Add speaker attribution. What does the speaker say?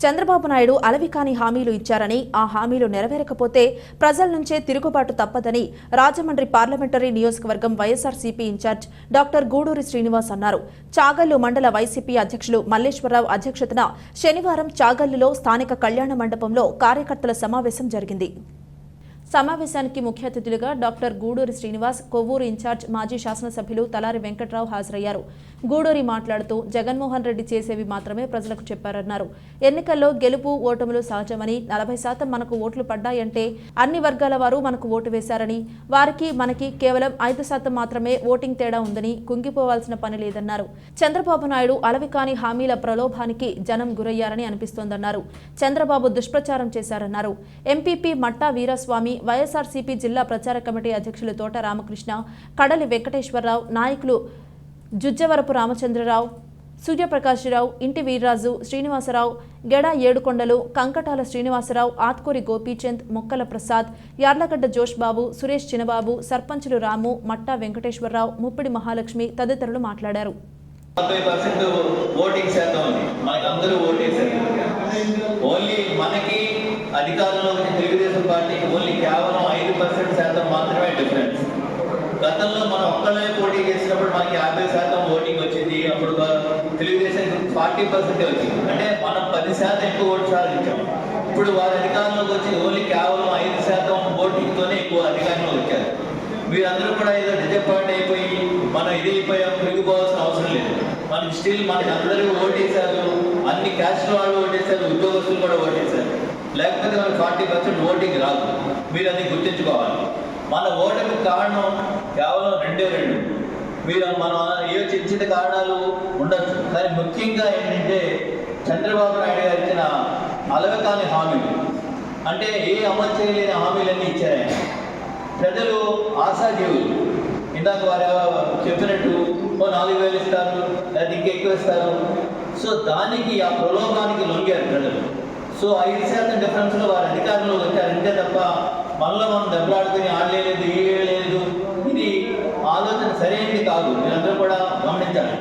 Speaker 1: చంద్రబాబు నాయుడు అలవికాని హామీలు ఇచ్చారని, ఆ హామీలు నెరవేరకపోతే ప్రజల నుంచే తిరుగుబాటు తప్పదని రాజమండ్రి పార్లమెంటరీ నియోజకవర్గం వైఎస్ఆర్సీపీ ఇన్ఛార్జ్ డాక్టర్ గూడూరి శ్రీనివాస్ అన్నారు. చాగల్లు మండల వైసీపీ అధ్యక్షులు మల్లేశ్వరరావు అధ్యక్షతన శనివారం చాగల్లులో స్థానిక కళ్యాణ మండపంలో కార్యకర్తల సమావేశం జరిగింది. సమావేశానికి ముఖ్య అతిథులుగా డాక్టర్ గూడూరి శ్రీనివాస్, కొవ్వూరు ఇన్ఛార్జ్ మాజీ శాసనసభ్యులు తలారి వెంకట్రావు హాజరయ్యారు. గూడూరి మాట్లాడుతూ జగన్మోహన్ రెడ్డి చేసేవి మాత్రమే ప్రజలకు చెప్పారన్నారు. ఎన్నికల్లో గెలుపు ఓటములు సహజమని, 40% మనకు ఓట్లు పడ్డాయంటే అన్ని వర్గాల వారు మనకు ఓటు వేశారని, వారికి మనకి కేవలం 5% మాత్రమే ఓటింగ్ తేడా ఉందని కుంగిపోవాల్సిన పని లేదన్నారు. చంద్రబాబు నాయుడు అలవికాని హామీల ప్రలోభానికి జనం గురయ్యారని అనిపిస్తోందన్నారు. చంద్రబాబు దుష్ప్రచారం చేశారన్నారు. ఎంపీపీ మట్టా వీరస్వామి, వైఎస్ఆర్సీపీ జిల్లా ప్రచార కమిటీ అధ్యక్షులు తోట రామకృష్ణ, కడలి వెంకటేశ్వరరావు, నాయకులు జుజ్జవరపు రామచంద్రరావు, సూర్యప్రకాశరావు, ఇంటి వీర్రాజు, శ్రీనివాసరావు, గెడ ఏడుకొండలు, కంకటాల శ్రీనివాసరావు, ఆత్కూరి గోపీచంద్, మొక్కల ప్రసాద్, యార్లగడ్డ జోష్బాబు, సురేష్ చినబాబు, సర్పంచులు రాము, మట్టా వెంకటేశ్వరరావు, ముప్పిడి మహాలక్ష్మి తదితరులు మాట్లాడారు.
Speaker 2: అధికారంలోకి తెలుగుదేశం పార్టీకి ఓన్లీ కేవలం 5% మాత్రమే డిఫరెన్స్. గతంలో మనం ఒక్కళ్ళే పోటీ చేసినప్పుడు మనకి 50% ఓటింగ్ వచ్చింది. అప్పుడు తెలుగుదేశం 40% వచ్చింది. అంటే మనం 10% ఎక్కువ ఓటు సాధించాం. ఇప్పుడు వారి అధికారంలోకి వచ్చి ఓన్లీ కేవలం 5% ఓటింగ్తోనే ఎక్కువ అధికారంలోకి వచ్చారు. మీరందరూ కూడా ఏదో డిసప్పాయింట్ అయిపోయి మనం ఇది అయిపోయాం, తిరిగిపోవాల్సిన అవసరం లేదు. మనకి స్టిల్ మనకి అందరూ ఓటేశారు, అన్ని క్యాస్ట్ వాళ్ళు ఓటేశారు, ఉద్యోగస్తులు కూడా ఓటేశారు. లేకపోతే మనకి 40% ఓటింగ్ రాదు. మీరు అది గుర్తించుకోవాలి. మన ఓటమికి కారణం కేవలం 2 మీరు మనం ఏ చిన్న కారణాలు ఉండొచ్చు, కానీ ముఖ్యంగా ఏంటంటే చంద్రబాబు నాయుడు గారు ఇచ్చిన అలవికాని హామీలు, అంటే ఏ అమలు చేయలేని హామీలన్నీ ఇచ్చారు. ప్రజలు ఆశాజీవులు. ఇందాక వారు చెప్పినట్టు 4,000 ఇస్తారు, లేదా ఇంకా ఎక్కువ ఇస్తారు. సో దానికి ఆ ప్రలోభానికి లొంగారు ప్రజలు. సో 5% డిఫరెన్స్లో వారి అధికారంలో వచ్చారంటే తప్ప మనలో మనం దెబ్బలాడుకుని ఆడలేదు, ఈ లేదు, ఇది ఆలోచన సరైనది కాదు. మీరందరూ కూడా గమనించాలి.